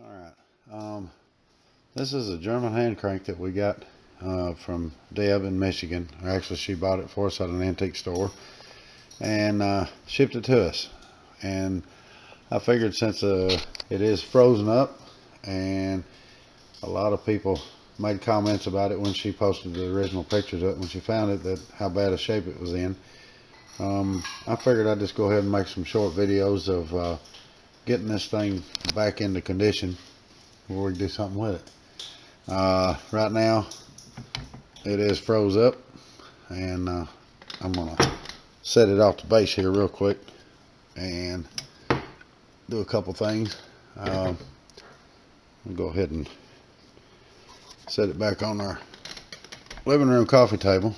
Alright, this is a German hand crank that we got from Deb in Michigan. Actually, she bought it for us at an antique store and shipped it to us. And I figured since it is frozen up, and a lot of people made comments about it when she posted the original pictures of it when she found it, that how bad a shape it was in. I figured I'd just go ahead and make some short videos of getting this thing back into condition before we do something with it. Right now it is froze up, and I'm gonna set it off the base here real quick and do a couple things. I'll go ahead and set it back on our living room coffee table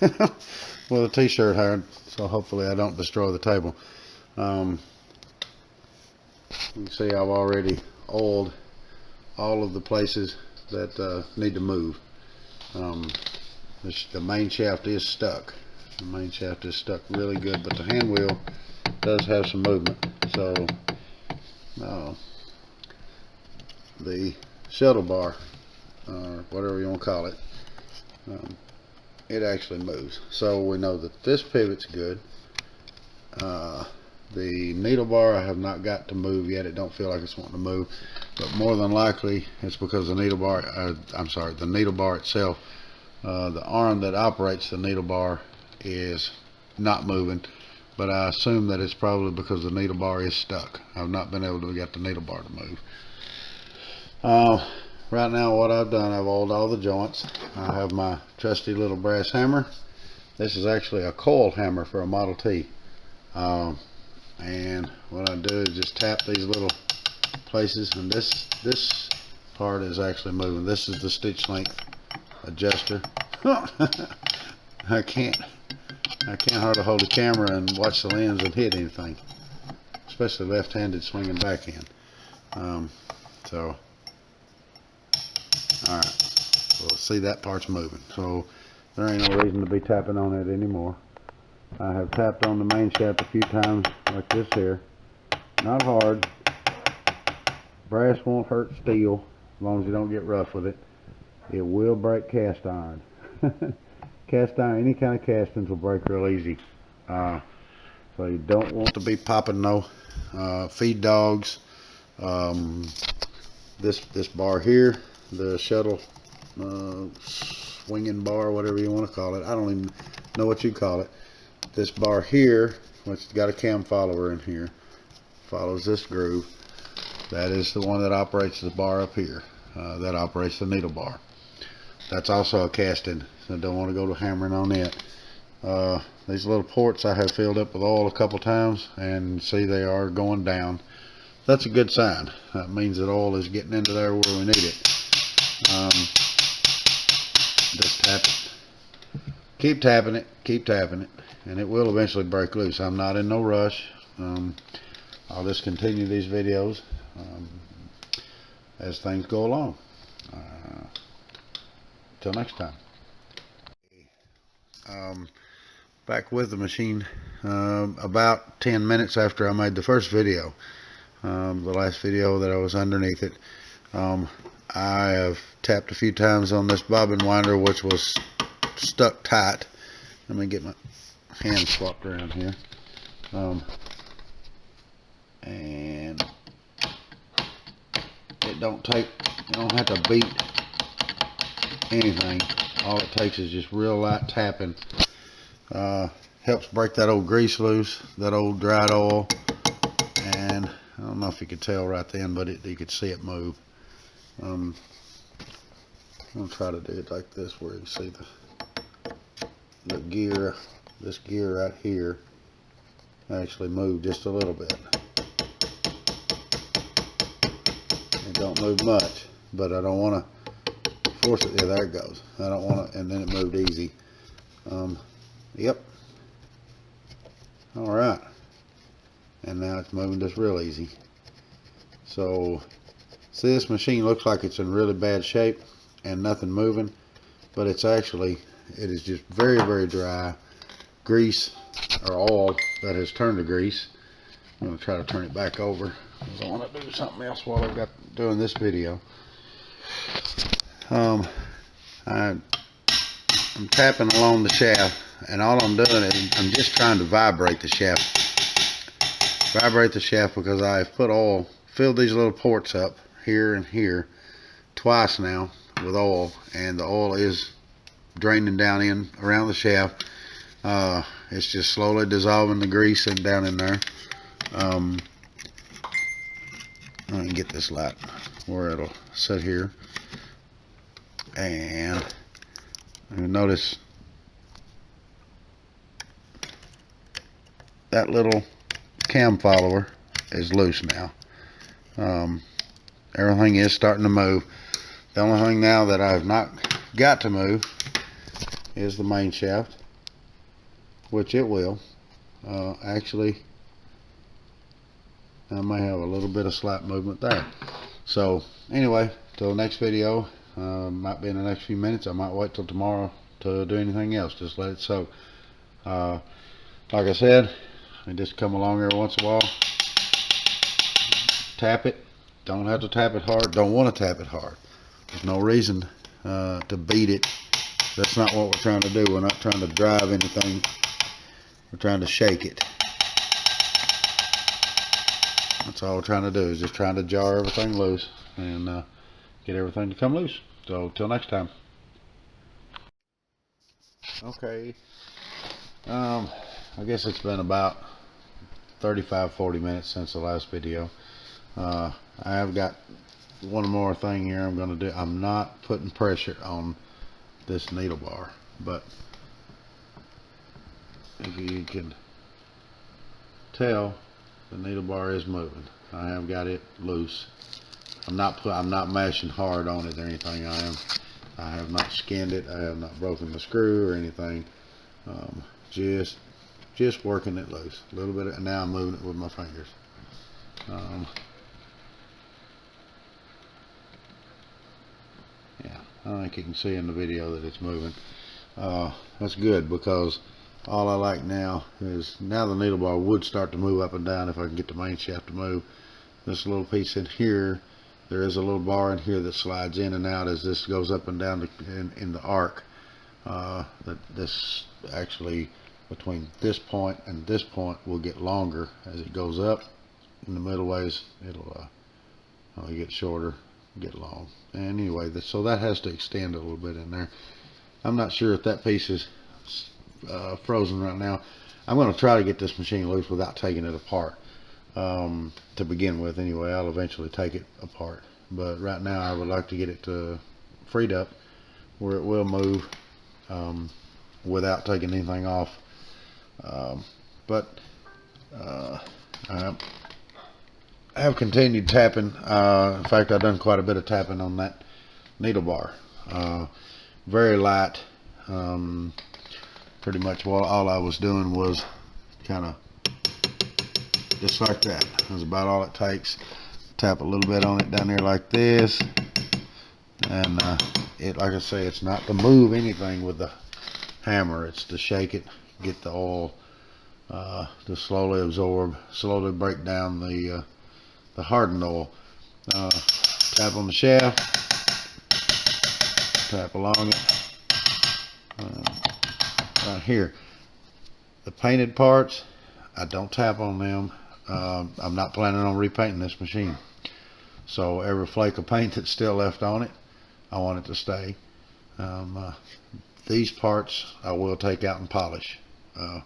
with a t-shirt hired, so hopefully I don't destroy the table. You can see I've already oiled all of the places that need to move. The main shaft is stuck. The main shaft is stuck really good, but the hand wheel does have some movement. So the shuttle bar, or whatever you want to call it, it actually moves. So we know that this pivot's good. The needle bar I have not got to move yet. It don't feel like it's wanting to move, but more than likely it's because the needle bar, the needle bar itself, the arm that operates the needle bar is not moving, but I assume that it's probably because the needle bar is stuck. I've not been able to get the needle bar to move. Right now what I've done, I've oiled all the joints. I have my trusty little brass hammer. This is actually a coil hammer for a Model T. And what I do is just tap these little places, and this part is actually moving. This is the stitch length adjuster. I can't hardly hold the camera and watch the lens and hit anything, especially left-handed swinging backhand. So alright, so see, that part's moving, so there ain't no reason to be tapping on it anymore. I have tapped on the main shaft a few times like this here. Not hard. Brass won't hurt steel as long as you don't get rough with it. It will break cast iron. Cast iron, any kind of castings will break real easy. So you don't want to be popping no feed dogs. This bar here, the shuttle swinging bar, whatever you want to call it. I don't even know what you call it. This bar here, which has got a cam follower in here, follows this groove. That is the one that operates the bar up here, that operates the needle bar. That's also a casting, so don't want to go to hammering on it. These little ports I have filled up with oil a couple times, and see, they are going down. That's a good sign. That means that oil is getting into there where we need it. Just tap it. Keep tapping it, and it will eventually break loose. I'm not in no rush. I'll just continue these videos as things go along. Till next time. Back with the machine about 10 minutes after I made the first video. The last video that I was underneath it. I have tapped a few times on this bobbin winder, which was stuck tight. Let me get my hand swapped around here. And it don't take, you don't have to beat anything. All it takes is just real light tapping. Helps break that old grease loose, that old dried oil. And I don't know if you could tell right then, but you could see it move. I'm gonna try to do it like this, where you see the gear, this gear right here actually moved just a little bit. It don't move much, but I don't want to force it. Yeah, there it goes. I don't want to, and then it moved easy. Yep. All right. And now it's moving just real easy. So see, this machine looks like it's in really bad shape and nothing moving, but it's actually, it is just very, very dry grease or oil that has turned to grease. I'm going to try to turn it back over 'cause I want to do something else while I've got doing this video. I'm tapping along the shaft, and all I'm doing is I'm just trying to vibrate the shaft. Vibrate the shaft because I've put oil, filled these little ports up here and here twice now with oil, and the oil is draining down in around the shaft. It's just slowly dissolving the grease and down in there. Let me get this light where it'll sit here, and you notice that little cam follower is loose now. Everything is starting to move. The only thing now that I've not got to move is the main shaft, which it will. Actually, I may have a little bit of slight movement there. So anyway, till the next video, might be in the next few minutes. I might wait till tomorrow to do anything else. Just let it soak. Like I said, I just come along every once in a while, tap it. Don't have to tap it hard. Don't want to tap it hard. There's no reason to beat it. That's not what we're trying to do. We're not trying to drive anything. We're trying to shake it. That's all we're trying to do, is just trying to jar everything loose and get everything to come loose. So till next time. Okay. I guess it's been about 35-40 minutes since the last video. I have got one more thing here I'm going to do. I'm not putting pressure on this needle bar, but if you can tell, the needle bar is moving. I have got it loose. I'm not mashing hard on it or anything. I have not skinned it. I have not broken the screw or anything. Just working it loose a little bit, and now I'm moving it with my fingers. Yeah, I think you can see in the video that it's moving. That's good, because all I like now is, now the needle bar would start to move up and down if I can get the main shaft to move. This little piece in here, there is a little bar in here that slides in and out as this goes up and down in the arc. That this actually, between this point and this point, will get longer as it goes up. In the middle ways, it'll get shorter, get long. And anyway, so that has to extend a little bit in there. I'm not sure if that piece is frozen right now. I'm going to try to get this machine loose without taking it apart. To begin with, anyway. I'll eventually take it apart, but right now I would like to get it freed up where it will move without taking anything off. But I have continued tapping. In fact, I've done quite a bit of tapping on that needle bar. Very light. Pretty much all I was doing was kind of just like that. That's about all it takes. Tap a little bit on it down there like this, and it, like I say, it's not to move anything with the hammer. It's to shake it, get the oil to slowly absorb, slowly break down the hardened oil. Tap on the shaft, tap along it. Right here, the painted parts, I don't tap on them. I'm not planning on repainting this machine, so every flake of paint that's still left on it, I want it to stay. These parts I will take out and polish. I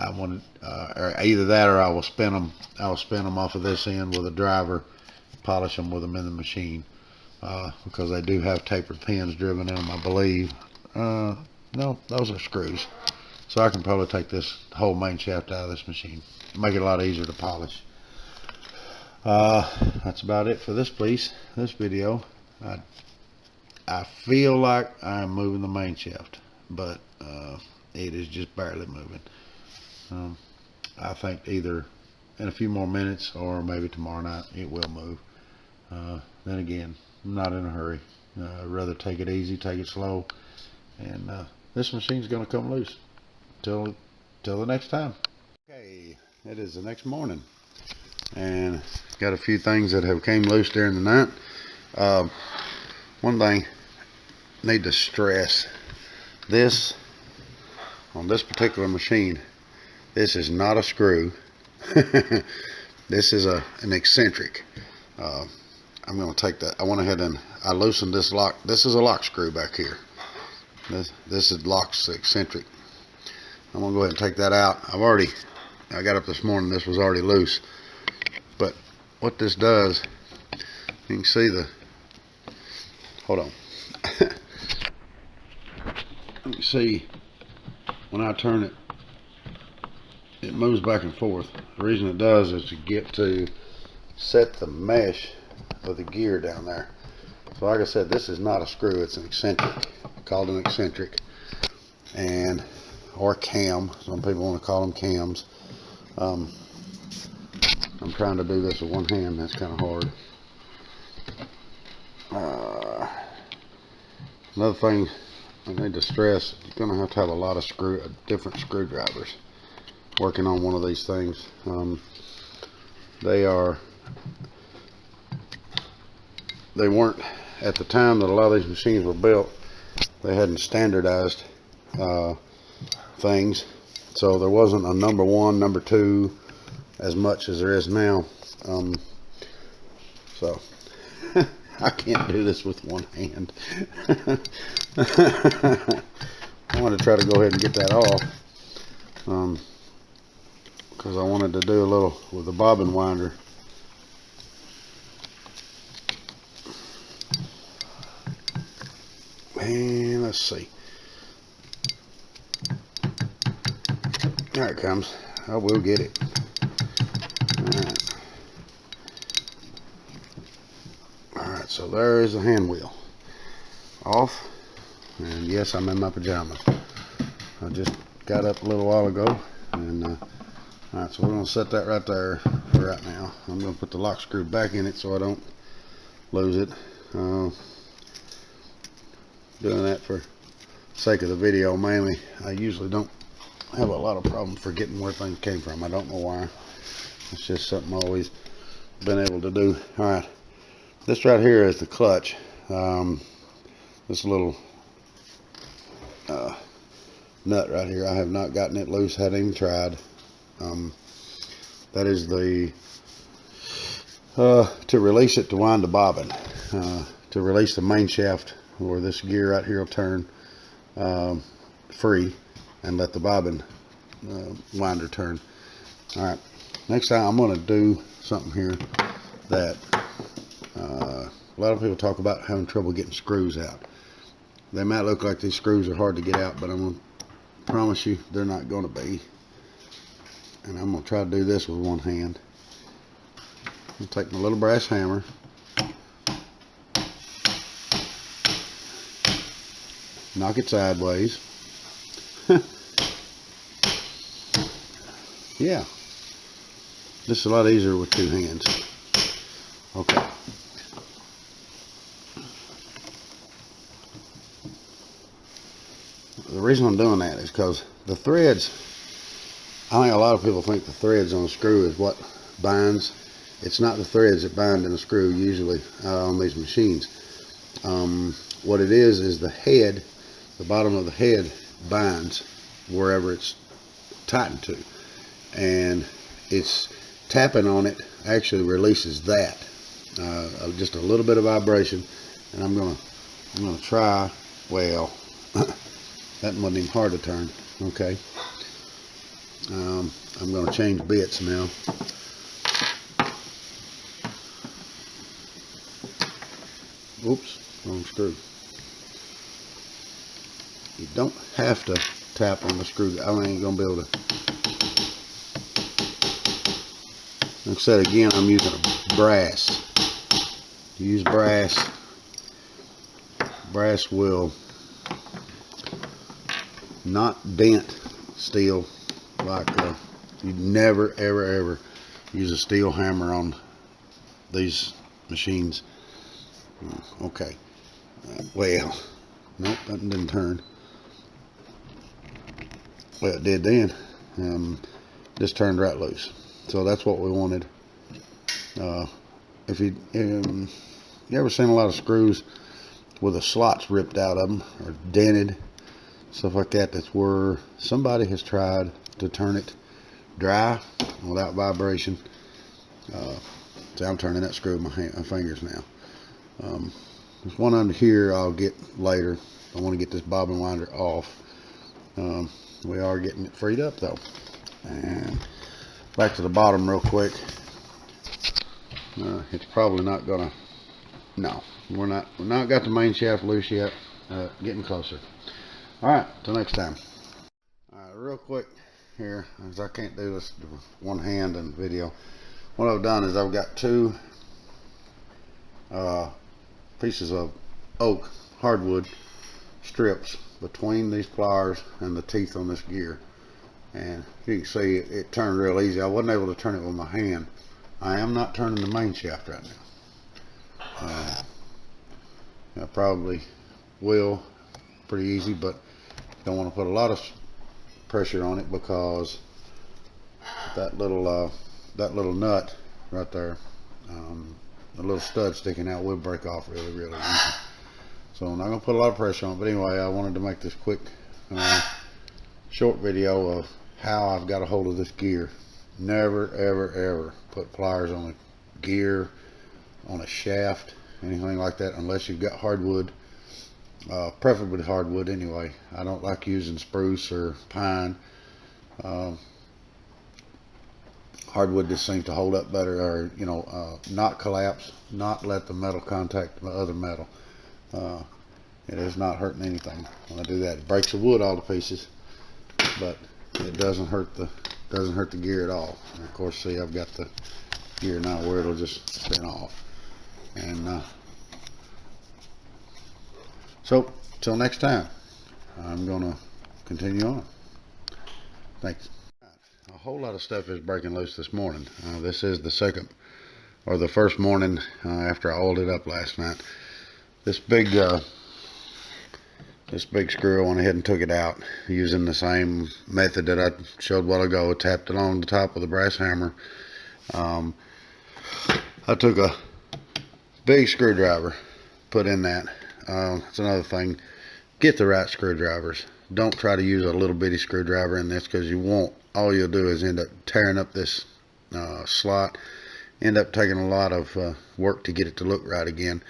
want either that, or I will spin them. Off of this end with a driver, polish them with them in the machine, because they do have tapered pins driven in them, I believe. No, those are screws. So I can probably take this whole main shaft out of this machine, make it a lot easier to polish. That's about it for this video. I feel like I'm moving the main shaft, but it is just barely moving. I think either in a few more minutes or maybe tomorrow night it will move. Then again, I'm not in a hurry. I'd rather take it easy, take it slow, and this machine's going to come loose till the next time. Okay, it is the next morning. and got a few things that have came loose during the night. One thing I need to stress, this on this particular machine, this is not a screw. This is an eccentric. I'm going to take that. I went ahead and I loosened this lock. This is a lock screw back here. This is locks eccentric. I'm going to go ahead and take that out. I got up this morning, this was already loose. But what this does, you can see hold on. You can see when I turn it, it moves back and forth. The reason it does is to set the mesh of the gear down there. So like I said, this is not a screw, it's an eccentric, called an eccentric, or cam. Some people want to call them cams. I'm trying to do this with one hand, that's kind of hard. Another thing I need to stress, you're going to have a lot of different screwdrivers working on one of these things. They weren't, at the time that a lot of these machines were built, they hadn't standardized things, so there wasn't a number 1, number 2 as much as there is now. So I can't do this with one hand. I want to try to go ahead and get that off, because I wanted to do a little with the bobbin winder. And let's see. There it comes. I will get it. Alright, so there is the hand wheel off. And yes, I'm in my pajamas. I just got up a little while ago. And alright, so we're going to set that right there for right now. I'm going to put the lock screw back in it so I don't lose it. Doing that for the sake of the video mainly. I usually don't have a lot of problems forgetting where things came from. I don't know why. It's just something I've always been able to do. Alright, this right here is the clutch. This little nut right here, I have not gotten it loose, hadn't even tried. That is the to release it to wind the bobbin, to release the main shaft, where this gear right here will turn free and let the bobbin winder turn. Alright, next time I'm going to do something here that a lot of people talk about having trouble getting screws out. They might look like these screws are hard to get out, but I'm going to promise you they're not going to be. And I'm going to try to do this with one hand. I'll take my little brass hammer, knock it sideways. Yeah, this is a lot easier with two hands. Okay. The reason I'm doing that is because the threads, I think a lot of people think the threads on a screw is what binds. It's not the threads that bind in a screw usually on these machines. What it is the head, the bottom of the head binds wherever it's tightened to, and it's tapping on it actually releases that, just a little bit of vibration. And I'm gonna try. Well, that wasn't even hard to turn. Okay, I'm gonna change bits now. Oops, wrong screw. You don't have to tap on the screw. I ain't gonna be able to. Like I said again, I'm using a brass. You use brass. Brass will not dent steel. Like you'd never ever use a steel hammer on these machines. Okay. Well, nope, that didn't turn. Well, it did then. Just turned right loose. So that's what we wanted. If you ever seen a lot of screws with the slots ripped out of them or dented, stuff like that, that's where somebody has tried to turn it dry without vibration. See, I'm turning that screw with my fingers now. There's one under here I'll get later. I want to get this bobbin winder off. We are getting it freed up though. And back to the bottom real quick. It's probably not gonna. No, we're not got the main shaft loose yet. Getting closer. All right, till next time. All right, real quick here, as I can't do this with one hand in video. What I've done is I've got two pieces of oak hardwood strips between these pliers and the teeth on this gear, and you can see it turned real easy. I wasn't able to turn it with my hand. I am not turning the main shaft right now. I probably will pretty easy, but don't want to put a lot of pressure on it because that little nut right there, the little stud sticking out, will break off really easy. So I'm not going to put a lot of pressure on it, but anyway, I wanted to make this quick short video of how I've got a hold of this gear. Never ever put pliers on a gear, on a shaft, anything like that, unless you've got hardwood, preferably hardwood anyway. I don't like using spruce or pine. Hardwood just seems to hold up better, or not collapse, not let the metal contact the other metal. It is not hurting anything when I do that. It breaks the wood all to pieces, but it doesn't hurt the gear at all. And of course, see, I've got the gear now where it'll just spin off. And so till next time, I'm gonna continue on. Thanks. A whole lot of stuff is breaking loose this morning. This is the second or the first morning after I oiled it up last night. This big screw, I went ahead and took it out using the same method that I showed a while ago. I tapped it on the top with a brass hammer. I took a big screwdriver, put in that. That's another thing. Get the right screwdrivers. Don't try to use a little bitty screwdriver in this, because you won't. All you'll do is end up tearing up this slot. End up taking a lot of work to get it to look right again.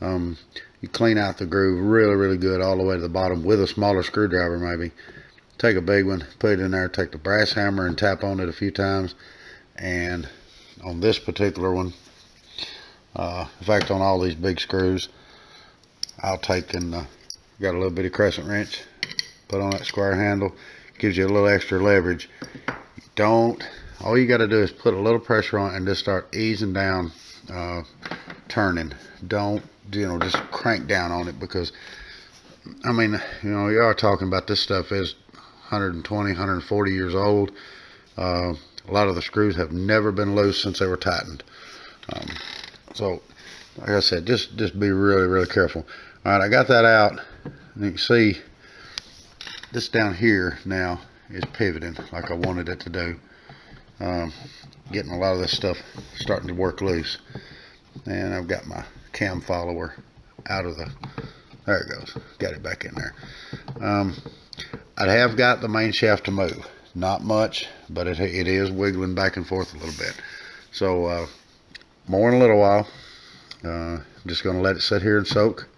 You clean out the groove really good all the way to the bottom with a smaller screwdriver maybe. Take a big one, put it in there, take the brass hammer and tap on it a few times. And on this particular one, in fact on all these big screws, I'll take and got a little bitty crescent wrench, put on that square handle, gives you a little extra leverage. All you got to do is put a little pressure on it and just start easing down, turning. Don't just crank down on it, because I mean, you are talking about this stuff is 120 140 years old. A lot of the screws have never been loose since they were tightened. So like I said, just be really careful. All right, I got that out, and you can see this down here now is pivoting like I wanted it to do. Getting a lot of this stuff starting to work loose, and I've got my cam follower out of the, there it goes, got it back in there. I have got the main shaft to move, not much, but it is wiggling back and forth a little bit. So more in a little while. I'm just going to let it sit here and soak.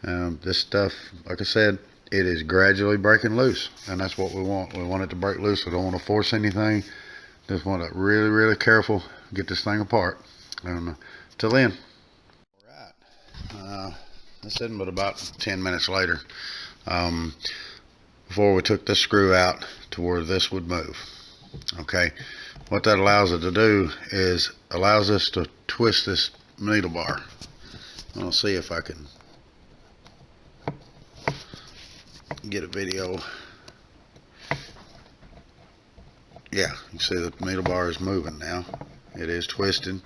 This stuff, like I said, it is gradually breaking loose, and that's what we want. We want it to break loose. We don't want to force anything. Just want to really careful, get this thing apart. And till then. Alright, this isn't but about 10 minutes later, before we took this screw out to where this would move. Okay, what that allows it to do is allows us to twist this needle bar. I'll see if I can get a video. Yeah, you see the needle bar is moving now. It is twisting.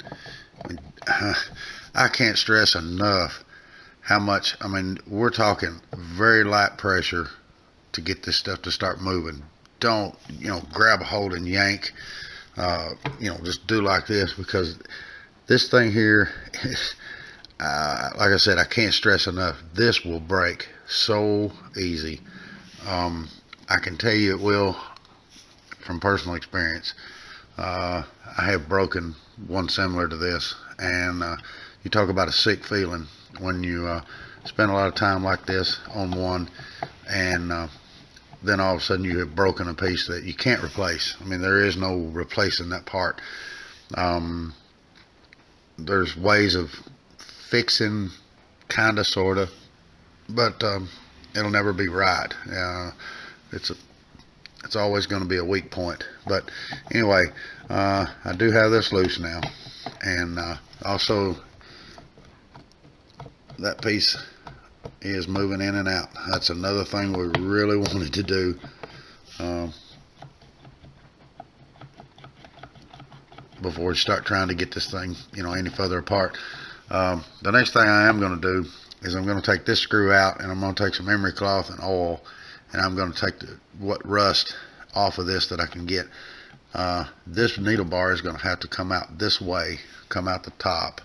I can't stress enough how much, I mean, we're talking very light pressure to get this stuff to start moving. Don't, grab a hold and yank. Just do like this, because This thing here, like I said, I can't stress enough, this will break so easy. I can tell you it will from personal experience. I have broken one similar to this, and you talk about a sick feeling when you spend a lot of time like this on one, and then all of a sudden you have broken a piece that you can't replace. I mean, there is no replacing that part. There's ways of fixing, kinda, sorta, but it'll never be right. It's always going to be a weak point. But anyway, I do have this loose now, and also that piece is moving in and out. That's another thing we really wanted to do. Before we start trying to get this thing, any further apart. The next thing I am going to do is I'm going to take this screw out, and I'm going to take some emery cloth and oil, and I'm going to take what rust off of this that I can get. This needle bar is going to have to come out this way, come out the top,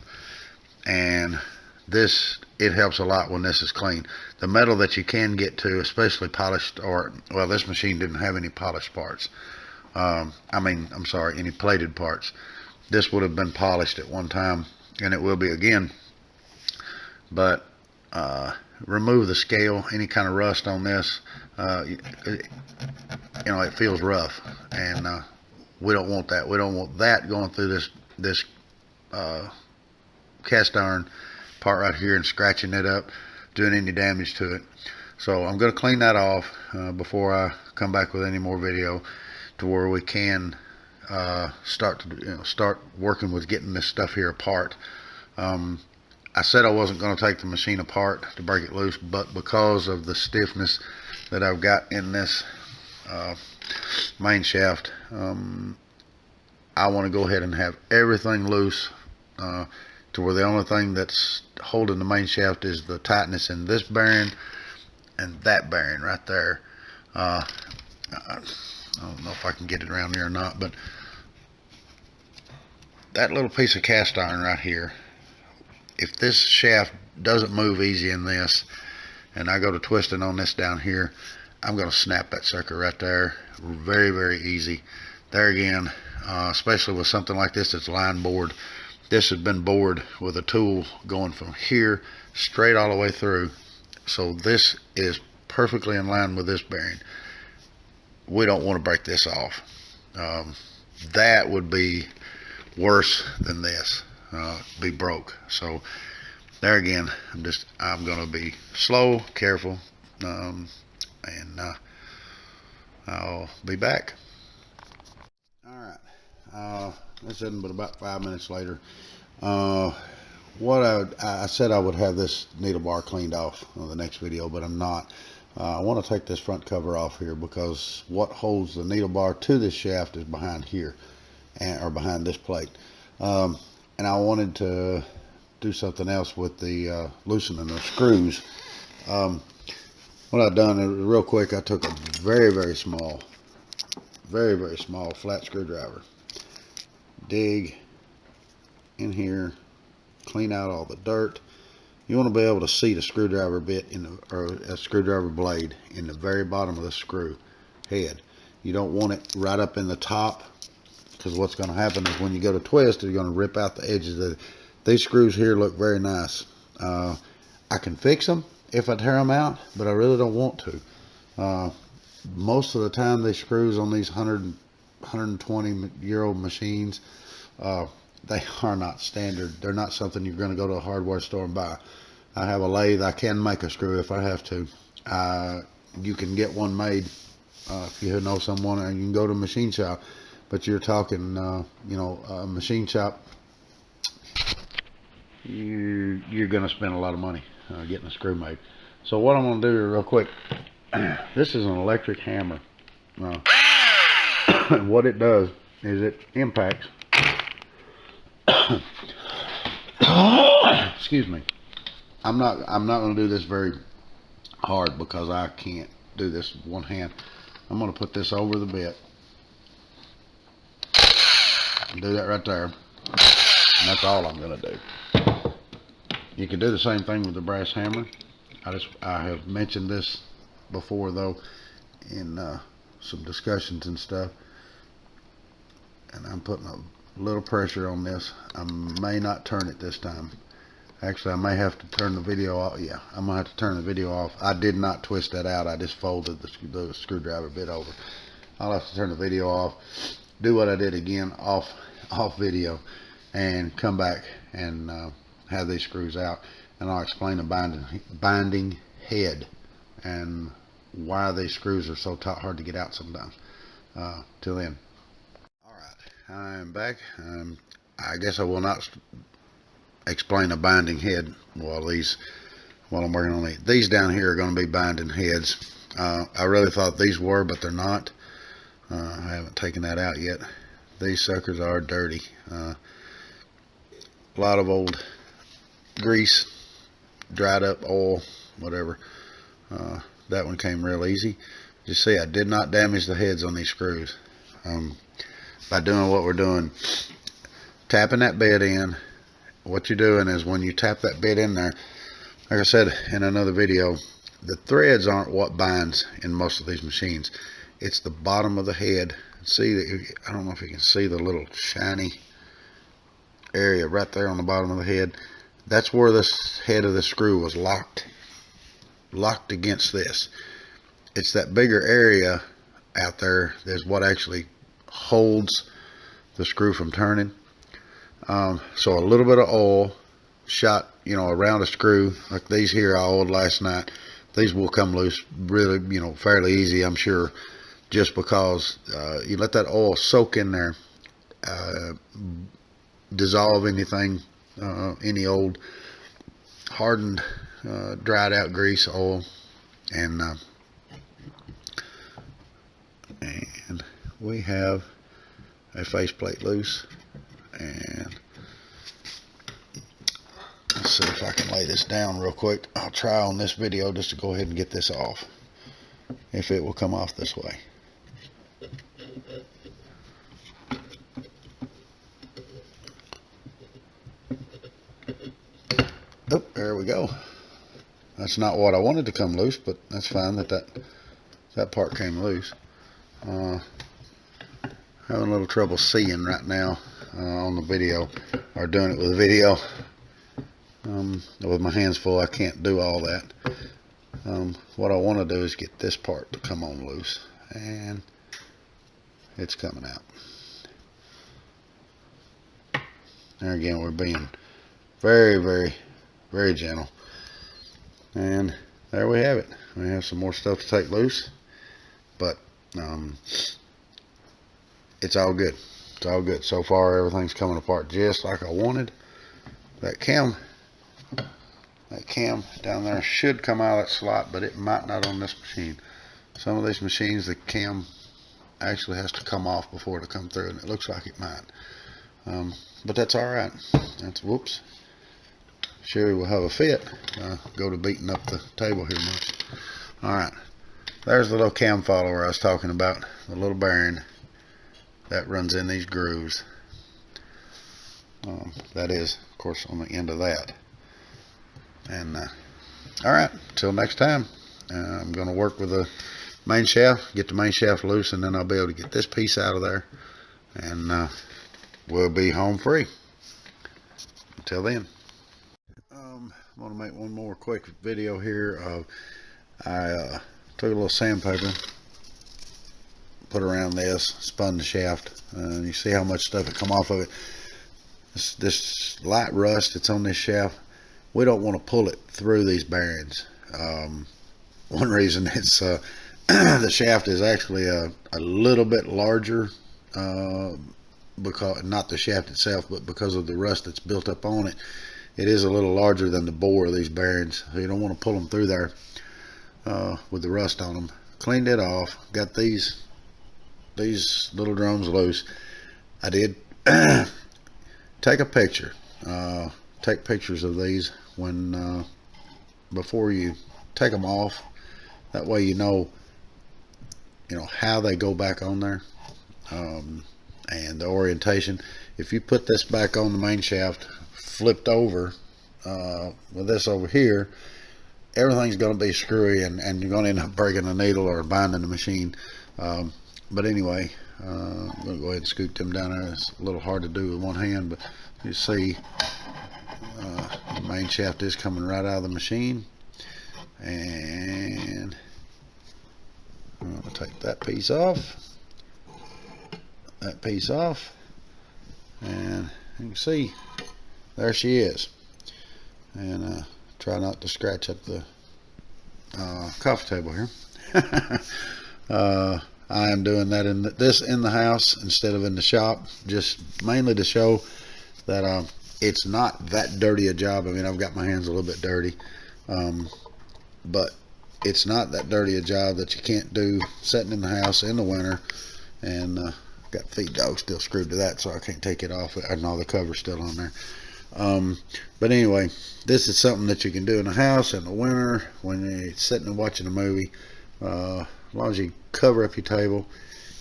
and it helps a lot when this is clean. The metal that you can get to, especially polished, well, this machine didn't have any polished parts. I'm sorry, any plated parts. This would have been polished at one time, and it will be again. But remove the scale, any kind of rust on this. It feels rough, and we don't want that. We don't want that going through this cast iron part right here and scratching it up, doing any damage to it. So I'm going to clean that off before I come back with any more video, to where we can start working with getting this stuff here apart. I said I wasn't going to take the machine apart to break it loose, but because of the stiffness that I've got in this main shaft, I want to go ahead and have everything loose, to where the only thing that's holding the main shaft is the tightness in this bearing and that bearing right there. I don't know if I can get it around here or not, but that little piece of cast iron right here, if this shaft doesn't move easy in this, and I go to twisting on this down here, I'm going to snap that sucker right there. Very, very easy. There again, especially with something like this that's line bored. This has been bored with a tool going from here straight all the way through. So this is perfectly in line with this bearing. We don't want to break this off. That would be worse than this, be broke. So there again, I'm going to be slow, careful, and I'll be back. Alright, this isn't but about 5 minutes later. What I said I would have this needle bar cleaned off on the next video, but I'm not. I want to take this front cover off here, because what holds the needle bar to this shaft is behind here, or behind this plate. And I wanted to do something else with the loosening the screws. What I've done is, real quick, I took a very, very small flat screwdriver, dig in here, clean out all the dirt. You want to be able to see the screwdriver bit or a screwdriver blade in the very bottom of the screw head. You don't want it right up in the top, because what's going to happen is when you go to twist, you're going to rip out the edges. These screws here look very nice. I can fix them if I tear them out, but I really don't want to. Most of the time, these screws on these 120-year-old machines, they are not standard. They're not something you're going to go to a hardware store and buy. I have a lathe. I can make a screw if I have to. You can get one made if you know someone, and you can go to a machine shop. But you're talking, a machine shop, you're going to spend a lot of money getting a screw made. So what I'm going to do real quick, this is an electric hammer. What it does is it impacts. Excuse me. I'm not going to do this very hard, because I can't do this with one hand. I'm going to put this over the bit. Do that right there. And that's all I'm going to do. You can do the same thing with the brass hammer. I have mentioned this before though in some discussions and stuff. And I'm putting a little pressure on this. I may not turn it this time. Actually, I may have to turn the video off. Yeah, I'm going to have to turn the video off. I did not twist that out. I just folded the screwdriver bit over. I'll have to turn the video off, do what I did again off video, and come back and have these screws out. And I'll explain the binding head and why these screws are so hard to get out sometimes. Till then. Alright, I'm back. I guess I will not explain a binding head while I'm working on it. These down here are going to be binding heads. I really thought these were, but they're not. I haven't taken that out yet. These suckers are dirty. A lot of old grease, dried up oil, whatever. That one came real easy. You see, I did not damage the heads on these screws. By doing what we're doing, tapping that bit in. What you're doing is when you tap that bit in there, like I said in another video, the threads aren't what binds in most of these machines. It's the bottom of the head. See, I don't know if you can see the little shiny area right there on the bottom of the head. That's where this head of the screw was locked against this. It's that bigger area out there that's what actually holds the screw from turning. So a little bit of oil shot, around a screw like these here I oiled last night. These will come loose really, fairly easy, I'm sure, just because you let that oil soak in there, dissolve anything, any old hardened, dried out grease, oil, and we have a faceplate loose. And let's see if I can lay this down real quick. I'll try on this video just to go ahead and get this off, if it will come off this way. Oh, there we go. That's not what I wanted to come loose, but that's fine that part came loose. Having a little trouble seeing right now on the video, or doing it with the video. With my hands full, I can't do all that. What I want to do is get this part to come on loose, and it's coming out. There again, we're being very, very, very gentle. And there we have it. We have some more stuff to take loose, but it's all good. It's all good. So far, everything's coming apart just like I wanted. That cam down there should come out of that slot, but it might not on this machine. Some of these machines, the cam actually has to come off before it'll come through, and it looks like it might. But that's all right. That's whoops. Sure, we'll have a fit. Go to beating up the table here much. All right. There's the little cam follower I was talking about. The little bearing that runs in these grooves. That is, of course, on the end of that. And all right, till next time, I'm going to work with the main shaft, get the main shaft loose, and then I'll be able to get this piece out of there, and we'll be home free. Until then, I'm going to make one more quick video here. I took a little sandpaper, put around this, spun the shaft, and you see how much stuff had come off of it. This light rust that's on this shaft, we don't want to pull it through these bearings. One reason it's the shaft is actually a little bit larger, because not the shaft itself, but because of the rust that's built up on it. It is a little larger than the bore of these bearings, so you don't want to pull them through there with the rust on them. Cleaned it off, got these little drums loose. I did take a picture. Take pictures of these when before you take them off. That way you know how they go back on there. and the orientation. If you put this back on the main shaft flipped over with this over here, everything's going to be screwy, and you're going to end up breaking a needle or binding the machine. But anyway, I'm going to go ahead and scoot them down there. It's a little hard to do with one hand, but you see the main shaft is coming right out of the machine. And I'm going to take that piece off, and you can see there she is. And try not to scratch up the coffee table here. I am doing that in the house instead of in the shop, just mainly to show that it's not that dirty a job. I mean, I've got my hands a little bit dirty, but it's not that dirty a job that you can't do sitting in the house in the winter. And got feed dog still screwed to that, so I can't take it off, and all the cover's still on there. But anyway, this is something that you can do in the house in the winter when you're sitting and watching a movie. As long as you cover up your table,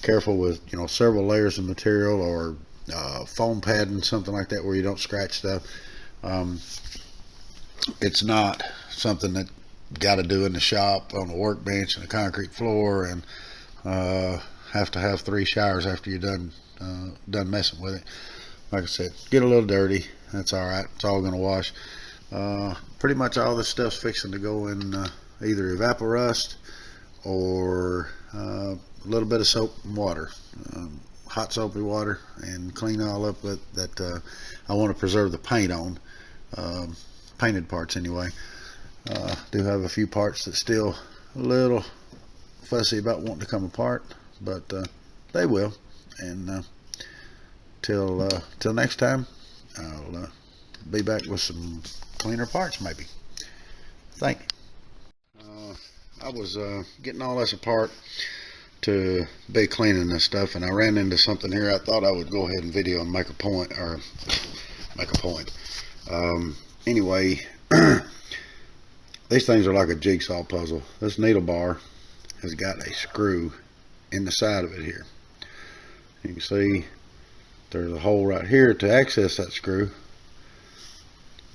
careful with several layers of material, or foam padding, something like that, where you don't scratch stuff. It's not something that you got to do in the shop on the workbench and a concrete floor, and have to have 3 showers after you're done messing with it. Like I said, get a little dirty. That's all right. It's all going to wash. Pretty much all this stuff's fixing to go in either evaporust or a little bit of soap and water, hot soapy water, and clean all up with that. I want to preserve the paint on, painted parts anyway. Do have a few parts that still a little fussy about wanting to come apart, but they will. And till next time, I'll be back with some cleaner parts maybe. Thank you. I was getting all this apart to be cleaning this stuff, and I ran into something here. I thought I would go ahead and video and make a point. Anyway, these things are like a jigsaw puzzle. This needle bar has got a screw in the side of it here. You can see there's a hole right here to access that screw,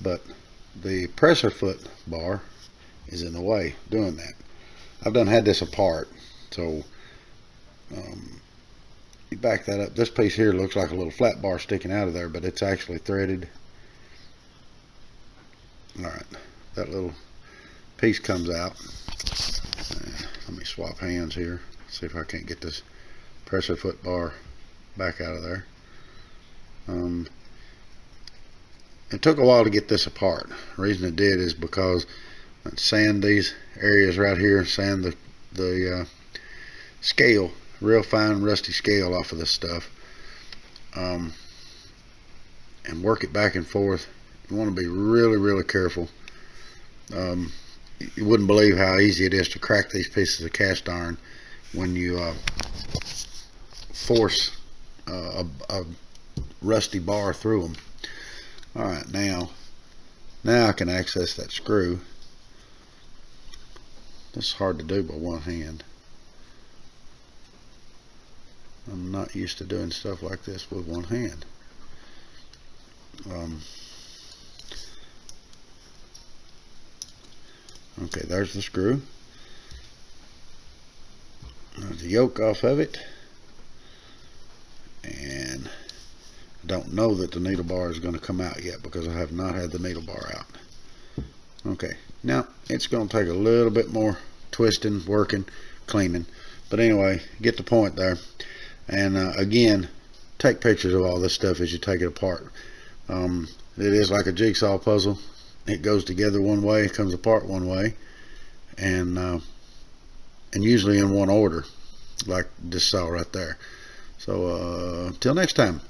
but the presser foot bar is in the way doing that. I've done had this apart, so you back that up. This piece here looks like a little flat bar sticking out of there, but it's actually threaded. Alright, that little piece comes out. Let me swap hands here, see if I can't get this presser foot bar back out of there. It took a while to get this apart. The reason it did is because I sand these areas right here, sand the scale, real fine rusty scale off of this stuff, and work it back and forth. You want to be really careful. You wouldn't believe how easy it is to crack these pieces of cast iron when you force a rusty bar through them. Alright, now I can access that screw. This is hard to do by one hand. I'm not used to doing stuff like this with one hand. Okay, there's the screw. There's the yoke off of it. And I don't know that the needle bar is going to come out yet because I have not had the needle bar out. Okay, now it's going to take a little bit more twisting, working, cleaning. But anyway, get the point there. And again, take pictures of all this stuff as you take it apart. It is like a jigsaw puzzle. It goes together one way, comes apart one way, and usually in one order, like this saw right there. So till next time.